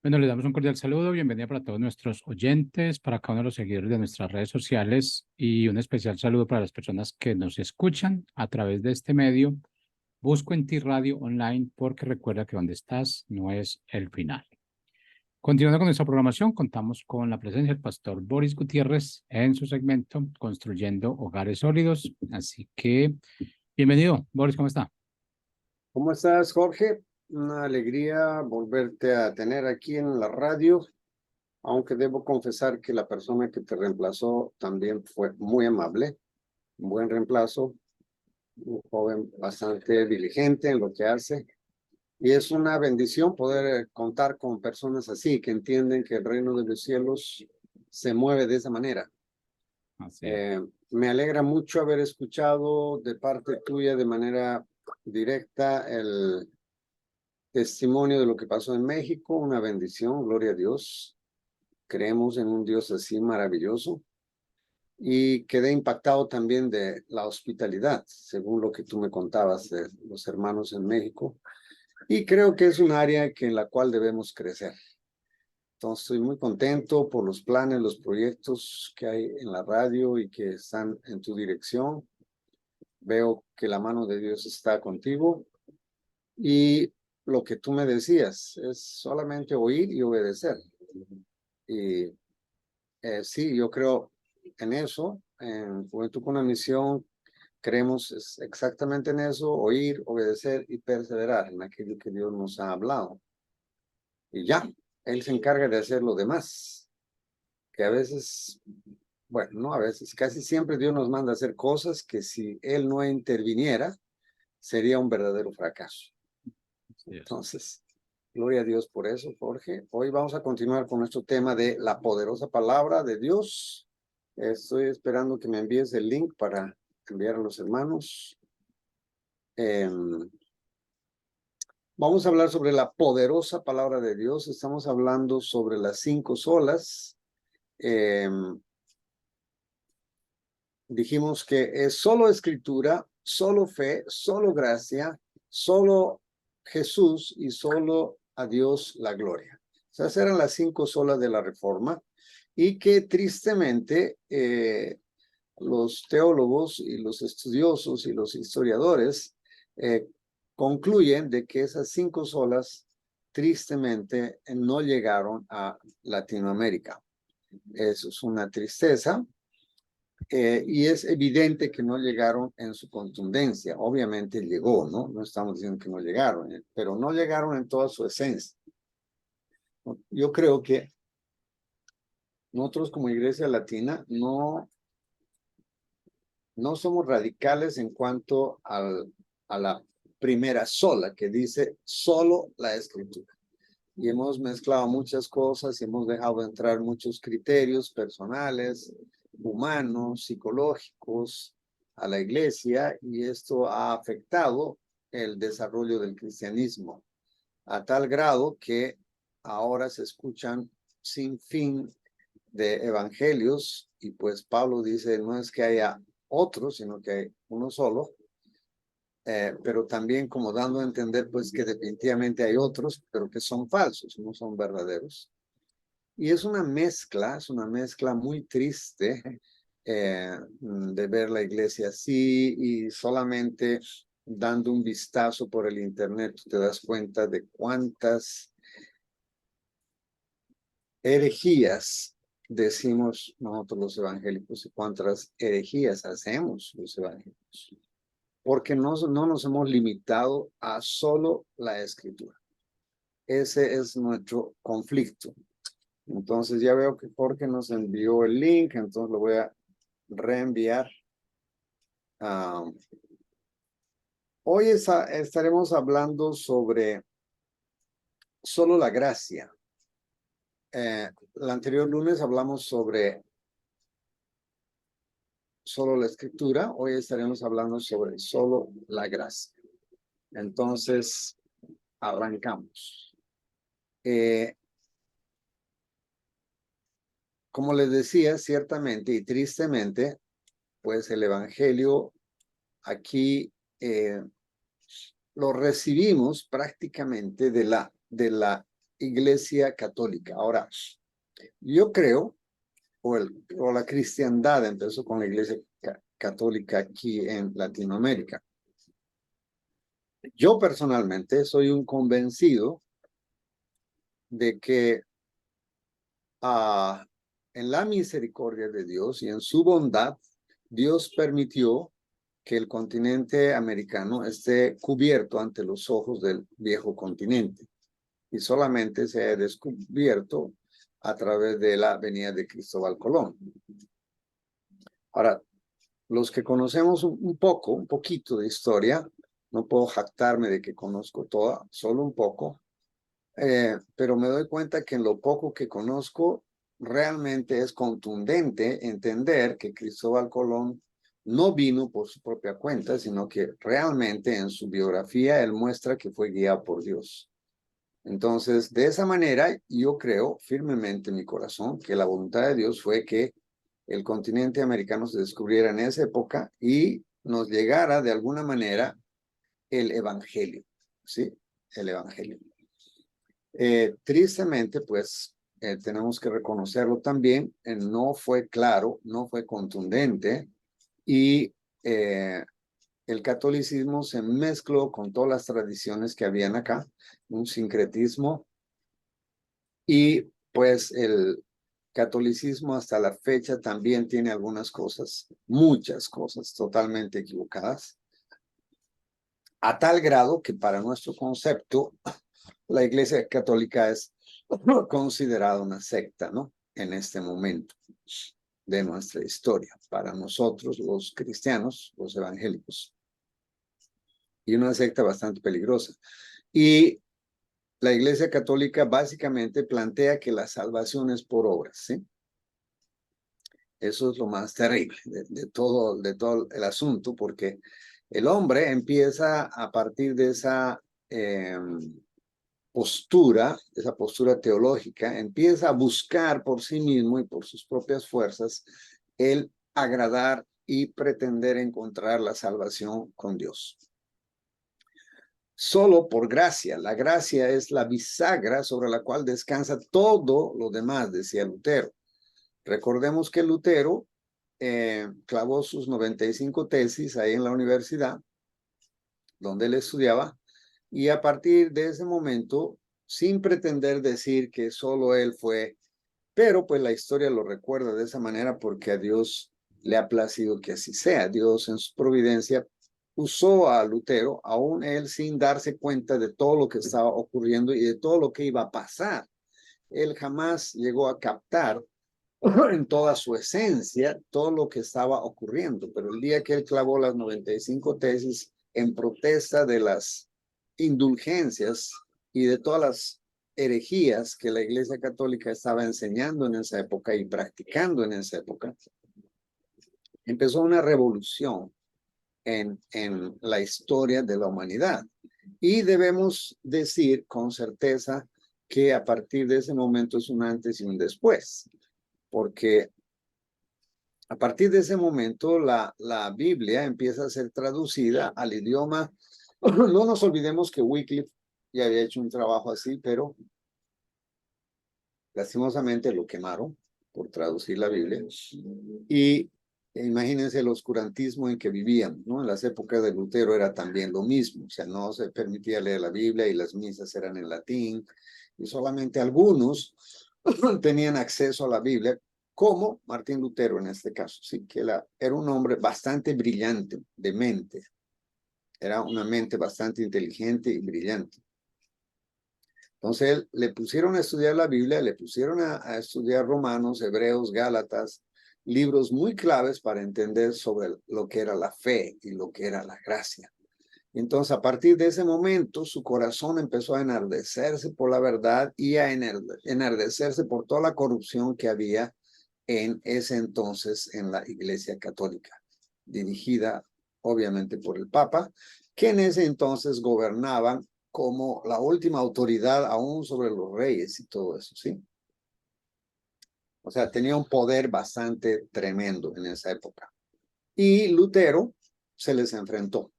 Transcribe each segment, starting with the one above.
Bueno, les damos un cordial saludo, bienvenida para todos nuestros oyentes, para cada uno de los seguidores de nuestras redes sociales y un especial saludo para las personas que nos escuchan a través de este medio. Busco en ti radio online porque recuerda que donde estás no es el final. Continuando con nuestra programación, contamos con la presencia del pastor Boris Gutiérrez en su segmento Construyendo Hogares Sólidos. Así que, bienvenido, Boris, ¿cómo está? ¿Cómo estás, Jorge? Una alegría volverte a tener aquí en la radio, aunque debo confesar que la persona que te reemplazó también fue muy amable, un buen reemplazo, un joven bastante diligente en lo que hace. Y es una bendición poder contar con personas así, que entienden que el reino de los cielos se mueve de esa manera. Así es. Me alegra mucho haber escuchado de parte tuya de manera directa el testimonio de lo que pasó en México, una bendición, gloria a Dios. Creemos en un Dios así maravilloso. Y quedé impactado también de la hospitalidad, según lo que tú me contabas de los hermanos en México. Y creo que es un área en la cual debemos crecer. Entonces, estoy muy contento por los planes, los proyectos que hay en la radio y que están en tu dirección. Veo que la mano de Dios está contigo. Y lo que tú me decías es solamente oír y obedecer. Y sí, yo creo en eso, en Juventud con una Misión, creemos exactamente en eso, oír, obedecer y perseverar en aquello que Dios nos ha hablado. Y ya, Él se encarga de hacer lo demás, que a veces, bueno, no a veces, casi siempre Dios nos manda a hacer cosas que si Él no interviniera, sería un verdadero fracaso. Así es. Entonces, gloria a Dios por eso, Jorge. Hoy vamos a continuar con nuestro tema de la poderosa palabra de Dios. Estoy esperando que me envíes el link para enviar a los hermanos. Vamos a hablar sobre la poderosa palabra de Dios. Estamos hablando sobre las 5 solas. Dijimos que es solo escritura, solo fe, solo gracia, solo Jesús y solo a Dios la gloria. Esas eran las 5 solas de la Reforma y que tristemente los teólogos y los estudiosos y los historiadores concluyen de que esas 5 solas tristemente no llegaron a Latinoamérica. Eso es una tristeza. Y es evidente que no llegaron en su contundencia. Obviamente llegó, ¿no? No estamos diciendo que no llegaron, pero no llegaron en toda su esencia. Yo creo que nosotros como Iglesia Latina no somos radicales en cuanto a la primera sola, que dice solo la Escritura. Y hemos mezclado muchas cosas y hemos dejado entrar muchos criterios personales, humanos, psicológicos a la iglesia, y esto ha afectado el desarrollo del cristianismo a tal grado que ahora se escuchan sin fin de evangelios, y pues Pablo dice, no es que haya otro, sino que hay uno solo, pero también como dando a entender pues que definitivamente hay otros, pero que son falsos, no son verdaderos. Y es una mezcla muy triste de ver la iglesia así, y solamente dando un vistazo por el internet tú te das cuenta de cuántas herejías decimos nosotros los evangélicos y cuántas herejías hacemos los evangélicos, porque no nos hemos limitado a solo la escritura. Ese es nuestro conflicto. Entonces ya veo que Jorge nos envió el link, entonces lo voy a reenviar. Hoy estaremos hablando sobre solo la gracia. El anterior lunes hablamos sobre solo la escritura, hoy estaremos hablando sobre solo la gracia. Entonces, arrancamos. Como les decía, ciertamente y tristemente, pues el evangelio aquí lo recibimos prácticamente de la Iglesia Católica. Ahora, yo creo, o la cristiandad empezó con la Iglesia Católica aquí en Latinoamérica. Yo personalmente soy un convencido de que en la misericordia de Dios y en su bondad, Dios permitió que el continente americano esté cubierto ante los ojos del viejo continente y solamente se ha descubierto a través de la venida de Cristóbal Colón. Ahora, los que conocemos un poquito de historia, no puedo jactarme de que conozco toda, solo un poco, pero me doy cuenta que en lo poco que conozco, realmente es contundente entender que Cristóbal Colón no vino por su propia cuenta, sino que realmente en su biografía él muestra que fue guiado por Dios. Entonces, de esa manera, yo creo firmemente en mi corazón que la voluntad de Dios fue que el continente americano se descubriera en esa época y nos llegara de alguna manera el evangelio, ¿sí? El evangelio. Tristemente, pues, tenemos que reconocerlo también, no fue claro, no fue contundente y el catolicismo se mezcló con todas las tradiciones que habían acá, un sincretismo, y pues el catolicismo hasta la fecha también tiene algunas cosas, muchas cosas totalmente equivocadas, a tal grado que para nuestro concepto, la Iglesia Católica es considerada una secta, ¿no? En este momento de nuestra historia, para nosotros los cristianos, los evangélicos. Y una secta bastante peligrosa. Y la Iglesia Católica básicamente plantea que la salvación es por obras, ¿sí? Eso es lo más terrible de todo el asunto, porque el hombre empieza a partir de esa esa postura teológica, empieza a buscar por sí mismo y por sus propias fuerzas el agradar y pretender encontrar la salvación con Dios. Solo por gracia. La gracia es la bisagra sobre la cual descansa todo lo demás, decía Lutero. Recordemos que Lutero clavó sus 95 tesis ahí en la universidad, donde él estudiaba, y a partir de ese momento, sin pretender decir que solo él fue, pero pues la historia lo recuerda de esa manera porque a Dios le ha placido que así sea. Dios en su providencia usó a Lutero, aún él sin darse cuenta de todo lo que estaba ocurriendo y de todo lo que iba a pasar. Él jamás llegó a captar en toda su esencia todo lo que estaba ocurriendo, pero el día que él clavó las 95 tesis en protesta de las indulgencias y de todas las herejías que la Iglesia Católica estaba enseñando en esa época y practicando en esa época, empezó una revolución en la historia de la humanidad. Y debemos decir con certeza que a partir de ese momento es un antes y un después, porque a partir de ese momento la Biblia empieza a ser traducida al idioma. No nos olvidemos que Wycliffe ya había hecho un trabajo así, pero lastimosamente lo quemaron por traducir la Biblia. Y imagínense el oscurantismo en que vivían, ¿no? En las épocas de Lutero era también lo mismo, o sea, no se permitía leer la Biblia y las misas eran en latín, y solamente algunos tenían acceso a la Biblia, como Martín Lutero en este caso, sí, que era un hombre bastante brillante de mente, era una mente bastante inteligente y brillante. Entonces él, le pusieron a estudiar la Biblia, le pusieron a estudiar Romanos, Hebreos, Gálatas, libros muy claves para entender sobre lo que era la fe y lo que era la gracia. Entonces, a partir de ese momento, su corazón empezó a enardecerse por la verdad y a enardecerse por toda la corrupción que había en ese entonces en la Iglesia Católica, dirigida obviamente por el Papa, que en ese entonces gobernaban como la última autoridad aún sobre los reyes y todo eso, ¿sí? O sea, tenía un poder bastante tremendo en esa época. Y Lutero se les enfrentó.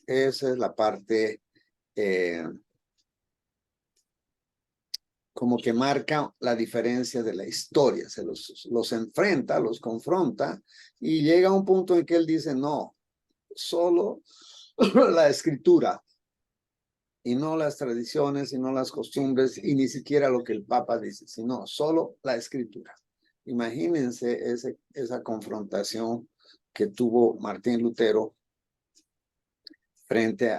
Esa es la parte como que marca la diferencia de la historia, se los enfrenta, los confronta y llega a un punto en que él dice, no, solo la escritura y no las tradiciones y no las costumbres y ni siquiera lo que el Papa dice, sino solo la escritura. Imagínense esa confrontación que tuvo Martín Lutero frente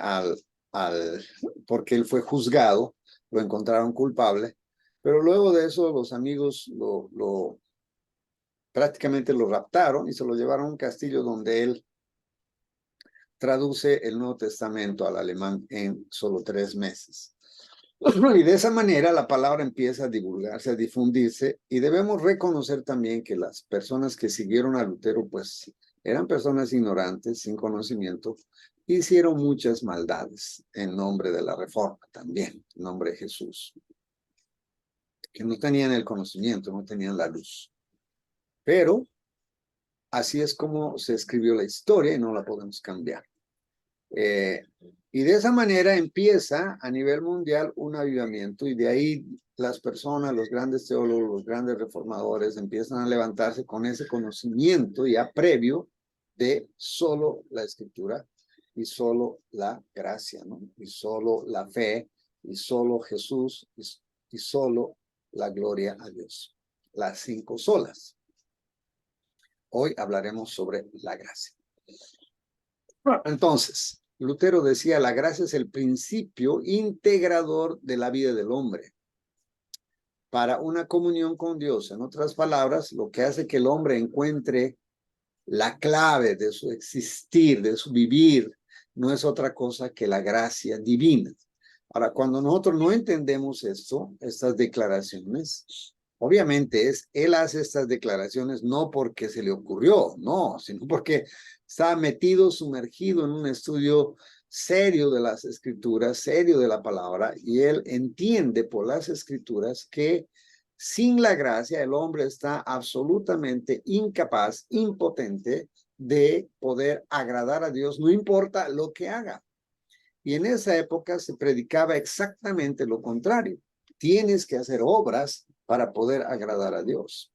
porque él fue juzgado, lo encontraron culpable, pero luego de eso los amigos prácticamente lo raptaron y se lo llevaron a un castillo donde él traduce el Nuevo Testamento al alemán en solo 3 meses. Y de esa manera la palabra empieza a divulgarse, a difundirse, y debemos reconocer también que las personas que siguieron a Lutero, pues eran personas ignorantes, sin conocimiento, hicieron muchas maldades en nombre de la reforma también, en nombre de Jesús, que no tenían el conocimiento, no tenían la luz. Pero así es como se escribió la historia y no la podemos cambiar. Y de esa manera empieza a nivel mundial un avivamiento y de ahí las personas, los grandes teólogos, los grandes reformadores empiezan a levantarse con ese conocimiento ya previo de solo la escritura y solo la gracia, ¿no? Y solo la fe y solo Jesús y solo la gloria a Dios. Las 5 solas. Hoy hablaremos sobre la gracia. Entonces, Lutero decía, la gracia es el principio integrador de la vida del hombre para una comunión con Dios. En otras palabras, lo que hace que el hombre encuentre la clave de su existir, de su vivir, no es otra cosa que la gracia divina. Ahora, cuando nosotros no entendemos esto, estas declaraciones, obviamente él hace estas declaraciones no porque se le ocurrió, no, sino porque está metido, sumergido en un estudio serio de las escrituras, serio de la palabra, y él entiende por las escrituras que sin la gracia el hombre está absolutamente incapaz, impotente de poder agradar a Dios, no importa lo que haga. Y en esa época se predicaba exactamente lo contrario. Tienes que hacer obras para poder agradar a Dios.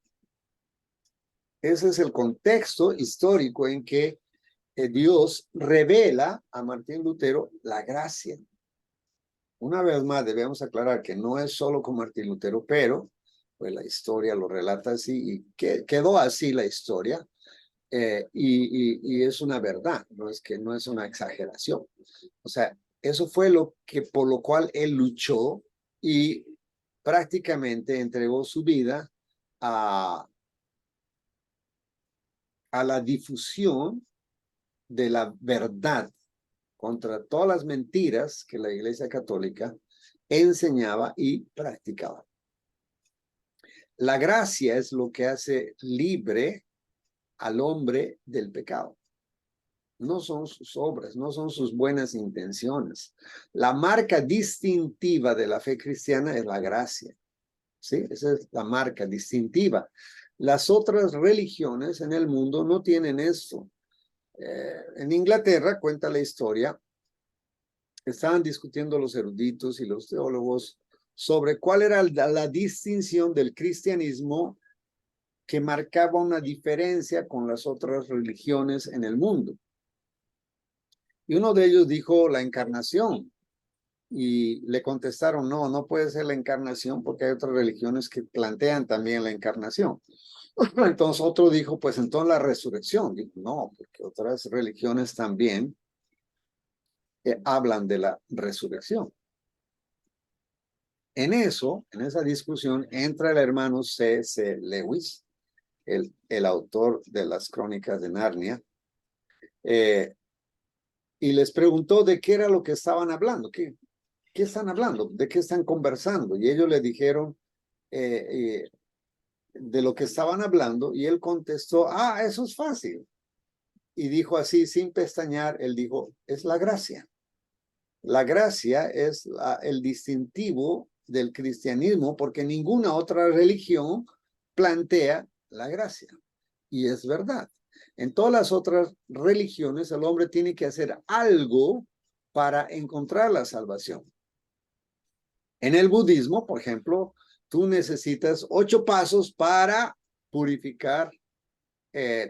Ese es el contexto histórico en que Dios revela a Martín Lutero la gracia. Una vez más debemos aclarar que no es solo con Martín Lutero, pero pues la historia lo relata así y quedó así la historia. Y es una verdad, no es una exageración. O sea, eso fue por lo cual él luchó y prácticamente entregó su vida a la difusión de la verdad contra todas las mentiras que la Iglesia Católica enseñaba y practicaba. La gracia es lo que hace libre al hombre del pecado. No son sus obras, no son sus buenas intenciones. La marca distintiva de la fe cristiana es la gracia. ¿Sí? Esa es la marca distintiva. Las otras religiones en el mundo no tienen esto. En Inglaterra, cuenta la historia, estaban discutiendo los eruditos y los teólogos sobre cuál era la distinción del cristianismo que marcaba una diferencia con las otras religiones en el mundo. Y uno de ellos dijo la encarnación. Y le contestaron, no puede ser la encarnación porque hay otras religiones que plantean también la encarnación. Entonces otro dijo, pues entonces la resurrección. Dijo, no, porque otras religiones también hablan de la resurrección. En esa discusión, entra el hermano C.C. Lewis, el autor de las Crónicas de Narnia, y les preguntó de qué era lo que estaban hablando, ¿qué están hablando? ¿De qué están conversando? Y ellos le dijeron de lo que estaban hablando, y él contestó, eso es fácil. Y dijo así, sin pestañear, él dijo, es la gracia. La gracia es el distintivo del cristianismo porque ninguna otra religión plantea la gracia. Y es verdad. En todas las otras religiones el hombre tiene que hacer algo para encontrar la salvación. En el budismo, por ejemplo, tú necesitas 8 pasos para purificar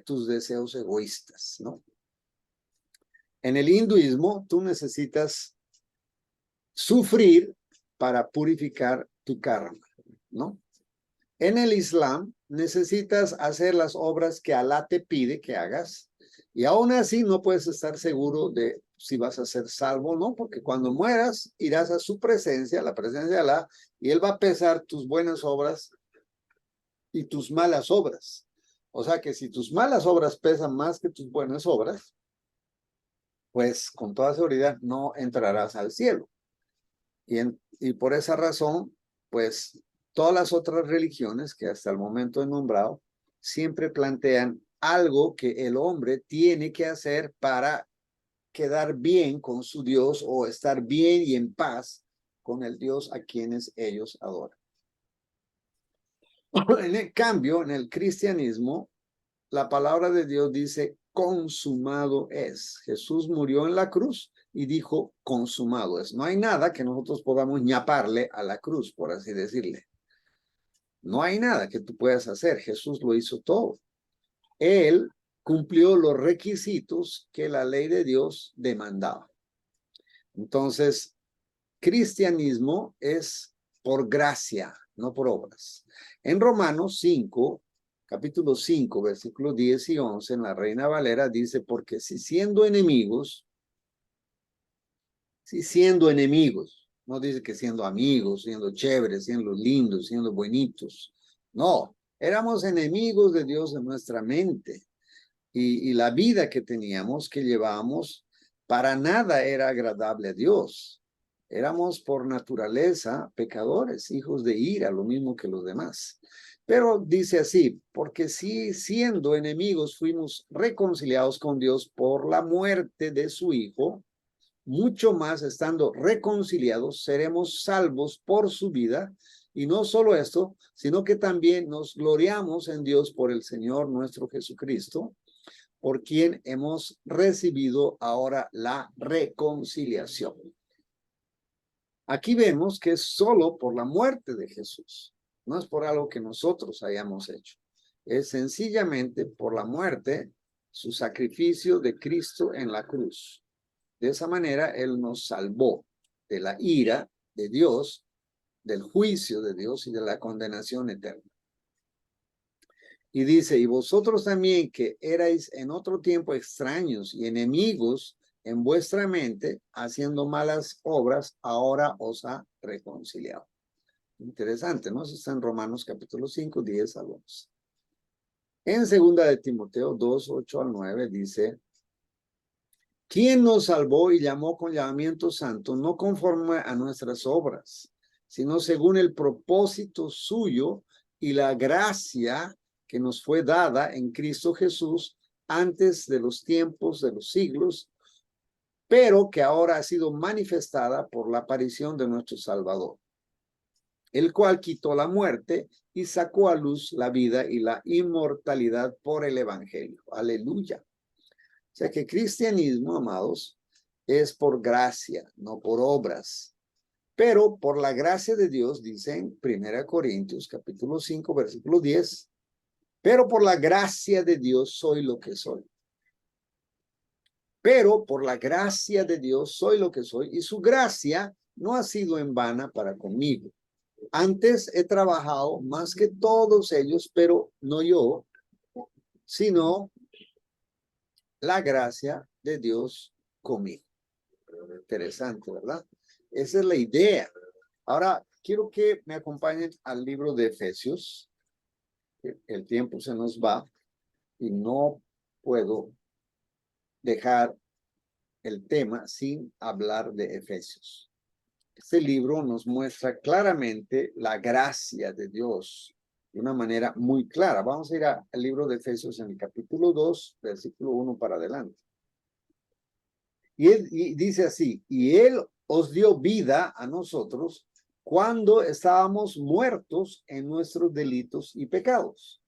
tus deseos egoístas, ¿no? En el hinduismo, tú necesitas sufrir para purificar tu karma, ¿no? En el Islam, necesitas hacer las obras que Alá te pide que hagas, y aún así no puedes estar seguro de si vas a ser salvo o no, porque cuando mueras, irás a su presencia, la presencia de Alá, y Él va a pesar tus buenas obras y tus malas obras. O sea que si tus malas obras pesan más que tus buenas obras, pues con toda seguridad no entrarás al cielo. Y por esa razón, pues todas las otras religiones que hasta el momento he nombrado, siempre plantean algo que el hombre tiene que hacer para quedar bien con su Dios o estar bien y en paz con el Dios a quienes ellos adoran. En el cambio, en el cristianismo, la palabra de Dios dice, consumado es. Jesús murió en la cruz y dijo, consumado es. No hay nada que nosotros podamos ñaparle a la cruz, por así decirle. No hay nada que tú puedas hacer. Jesús lo hizo todo. Él cumplió los requisitos que la ley de Dios demandaba. Entonces, cristianismo es por gracia, no por obras. En Romanos 5, capítulo 5, versículos 10 y 11, en la Reina Valera dice, porque si siendo enemigos, no dice que siendo amigos, siendo chéveres, siendo lindos, siendo buenitos, no, éramos enemigos de Dios en nuestra mente y la vida que teníamos, que llevábamos, para nada era agradable a Dios. Éramos por naturaleza pecadores, hijos de ira, lo mismo que los demás. Pero dice así, porque si siendo enemigos fuimos reconciliados con Dios por la muerte de su Hijo, mucho más estando reconciliados seremos salvos por su vida. Y no solo esto, sino que también nos gloriamos en Dios por el Señor nuestro Jesucristo, por quien hemos recibido ahora la reconciliación. Aquí vemos que es solo por la muerte de Jesús, no es por algo que nosotros hayamos hecho. Es sencillamente por la muerte, su sacrificio de Cristo en la cruz. De esa manera, Él nos salvó de la ira de Dios, del juicio de Dios y de la condenación eterna. Y dice, y vosotros también que erais en otro tiempo extraños y enemigos en vuestra mente, haciendo malas obras, ahora os ha reconciliado. Interesante, ¿no? Eso está en Romanos capítulo 5, 10 al 11. En segunda de Timoteo 2, 8 al 9 dice, ¿quién nos salvó y llamó con llamamiento santo, no conforme a nuestras obras, sino según el propósito suyo y la gracia que nos fue dada en Cristo Jesús antes de los tiempos de los siglos, pero que ahora ha sido manifestada por la aparición de nuestro Salvador, el cual quitó la muerte y sacó a luz la vida y la inmortalidad por el Evangelio. Aleluya. O sea que cristianismo, amados, es por gracia, no por obras. Pero por la gracia de Dios, dice en 1 Corintios capítulo 5, versículo 10, pero por la gracia de Dios soy lo que soy. Pero por la gracia de Dios soy lo que soy, y su gracia no ha sido en vana para conmigo. Antes he trabajado más que todos ellos, pero no yo, sino la gracia de Dios conmigo. Interesante, ¿verdad? Esa es la idea. Ahora, quiero que me acompañen al libro de Efesios. El tiempo se nos va y no puedo dejar el tema sin hablar de Efesios. Este libro nos muestra claramente la gracia de Dios de una manera muy clara. Vamos a ir al libro de Efesios en el capítulo 2, versículo 1 para adelante. Y dice así, y Él os dio vida a nosotros cuando estábamos muertos en nuestros delitos y pecados,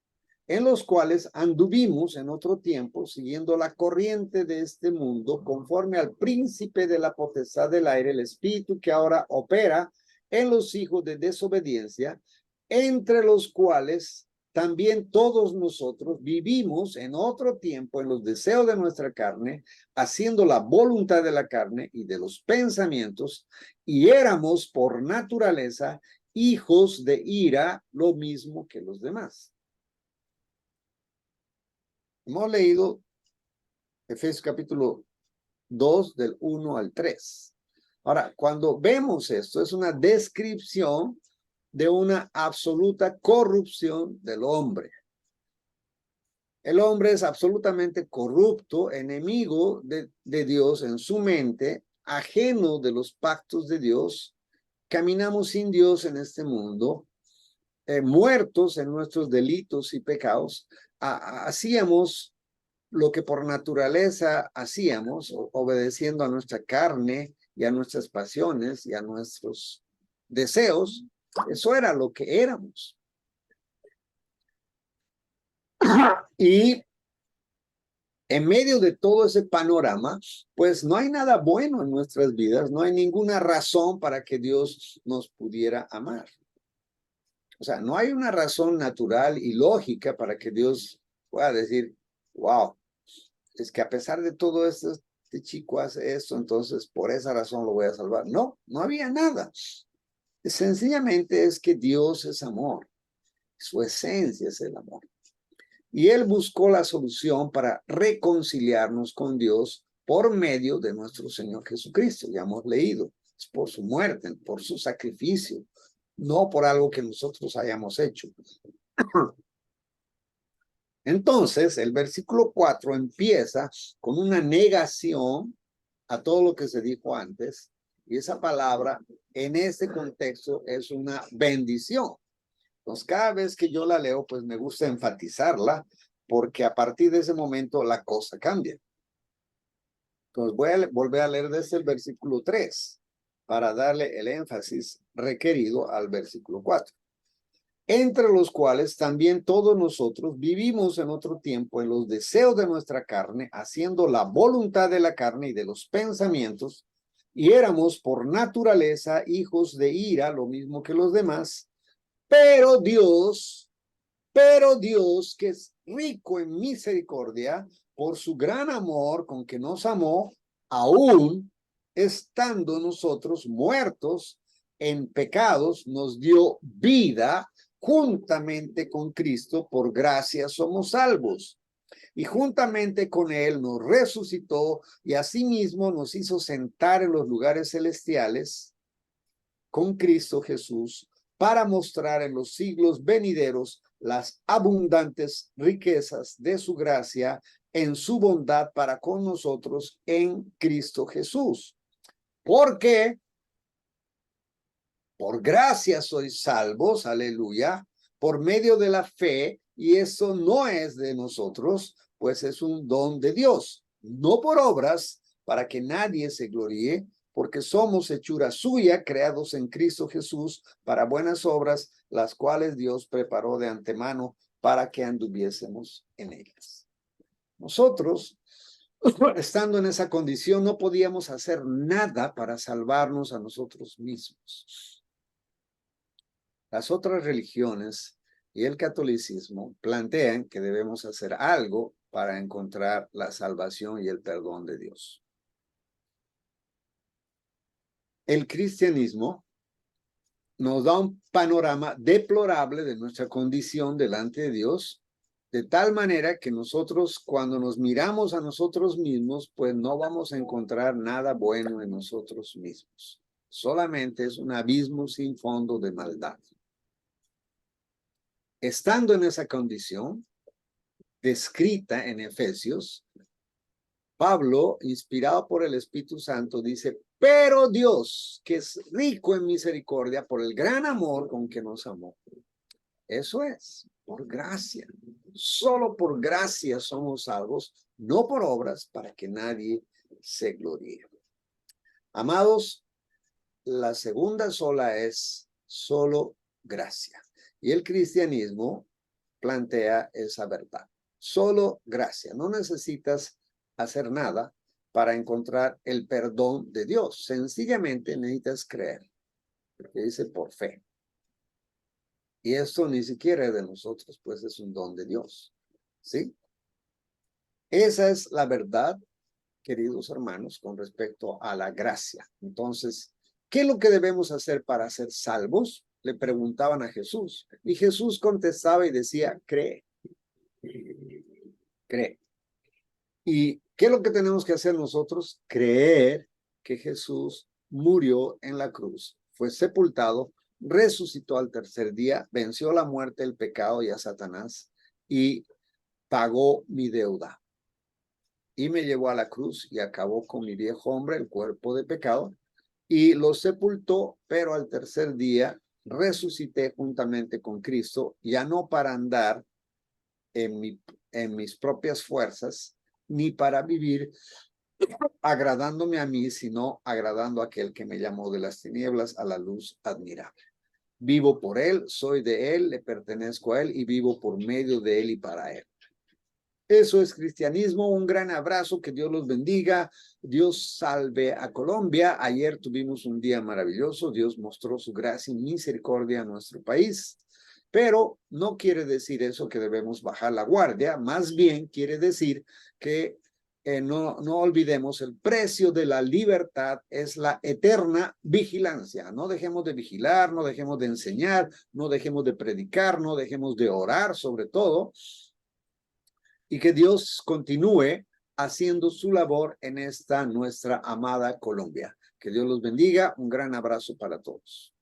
en los cuales anduvimos en otro tiempo siguiendo la corriente de este mundo conforme al príncipe de la potestad del aire, el espíritu que ahora opera en los hijos de desobediencia, entre los cuales también todos nosotros vivimos en otro tiempo en los deseos de nuestra carne, haciendo la voluntad de la carne y de los pensamientos, y éramos por naturaleza hijos de ira, lo mismo que los demás. Hemos leído Efesios capítulo 2 del 1 al 3. Ahora, cuando vemos esto, es una descripción de una absoluta corrupción del hombre. El hombre es absolutamente corrupto, enemigo de Dios en su mente, ajeno de los pactos de Dios. Caminamos sin Dios en este mundo, muertos en nuestros delitos y pecados. Hacíamos lo que por naturaleza hacíamos, obedeciendo a nuestra carne y a nuestras pasiones y a nuestros deseos. Eso era lo que éramos. Y en medio de todo ese panorama, pues no hay nada bueno en nuestras vidas, no hay ninguna razón para que Dios nos pudiera amar. O sea, no hay una razón natural y lógica para que Dios pueda decir, wow, es que a pesar de todo esto, este chico hace esto, entonces por esa razón lo voy a salvar. No, no había nada. Sencillamente es que Dios es amor. Su esencia es el amor. Y él buscó la solución para reconciliarnos con Dios por medio de nuestro Señor Jesucristo. Ya hemos leído, es por su muerte, por su sacrificio, no por algo que nosotros hayamos hecho. Entonces, el versículo 4 empieza con una negación a todo lo que se dijo antes, y esa palabra en este contexto es una bendición. Entonces, cada vez que yo la leo, pues me gusta enfatizarla, porque a partir de ese momento la cosa cambia. Entonces, voy a volver a leer desde el versículo 3 para darle el énfasis requerido al versículo 4. Entre los cuales también todos nosotros vivimos en otro tiempo en los deseos de nuestra carne, haciendo la voluntad de la carne y de los pensamientos, y éramos por naturaleza hijos de ira, lo mismo que los demás. Pero Dios, que es rico en misericordia, por su gran amor con que nos amó, aún estando nosotros muertos en pecados, nos dio vida juntamente con Cristo. Por gracia somos salvos. Y juntamente con él nos resucitó y asimismo nos hizo sentar en los lugares celestiales con Cristo Jesús, para mostrar en los siglos venideros las abundantes riquezas de su gracia en su bondad para con nosotros en Cristo Jesús. Porque por gracia sois salvos, aleluya, por medio de la fe, y eso no es de nosotros, pues es un don de Dios, no por obras, para que nadie se gloríe, porque somos hechura suya, creados en Cristo Jesús, para buenas obras, las cuales Dios preparó de antemano para que anduviésemos en ellas. Nosotros, estando en esa condición, no podíamos hacer nada para salvarnos a nosotros mismos. Las otras religiones y el catolicismo plantean que debemos hacer algo para encontrar la salvación y el perdón de Dios. El cristianismo nos da un panorama deplorable de nuestra condición delante de Dios, de tal manera que nosotros, cuando nos miramos a nosotros mismos, pues no vamos a encontrar nada bueno en nosotros mismos. Solamente es un abismo sin fondo de maldad. Estando en esa condición, descrita en Efesios, Pablo, inspirado por el Espíritu Santo, dice, pero Dios, que es rico en misericordia por el gran amor con que nos amó. Eso es, por gracia. Solo por gracia somos salvos, no por obras, para que nadie se gloríe. Amados, la segunda sola es solo gracia. Y el cristianismo plantea esa verdad. Solo gracia. No necesitas hacer nada para encontrar el perdón de Dios. Sencillamente necesitas creer. Porque dice por fe. Y esto ni siquiera es de nosotros, pues es un don de Dios. ¿Sí? Esa es la verdad, queridos hermanos, con respecto a la gracia. Entonces, ¿qué es lo que debemos hacer para ser salvos? Le preguntaban a Jesús. Y Jesús contestaba y decía, cree. Cree. ¿Y qué es lo que tenemos que hacer nosotros? Creer que Jesús murió en la cruz, fue sepultado, resucitó al tercer día, venció la muerte, el pecado y a Satanás y pagó mi deuda. Y me llevó a la cruz y acabó con mi viejo hombre, el cuerpo de pecado, y lo sepultó, pero al tercer día resucité juntamente con Cristo, ya no para andar en mis propias fuerzas, ni para vivir agradándome a mí, sino agradando a aquel que me llamó de las tinieblas a la luz admirable. Vivo por él, soy de él, le pertenezco a él y vivo por medio de él y para él. Eso es cristianismo. Un gran abrazo, que Dios los bendiga. Dios salve a Colombia. Ayer tuvimos un día maravilloso. Dios mostró su gracia y misericordia a nuestro país. Pero no quiere decir eso que debemos bajar la guardia. Más bien quiere decir que no olvidemos, el precio de la libertad es la eterna vigilancia. No dejemos de vigilar, no dejemos de enseñar, no dejemos de predicar, no dejemos de orar sobre todo. Y que Dios continúe haciendo su labor en esta nuestra amada Colombia. Que Dios los bendiga. Un gran abrazo para todos.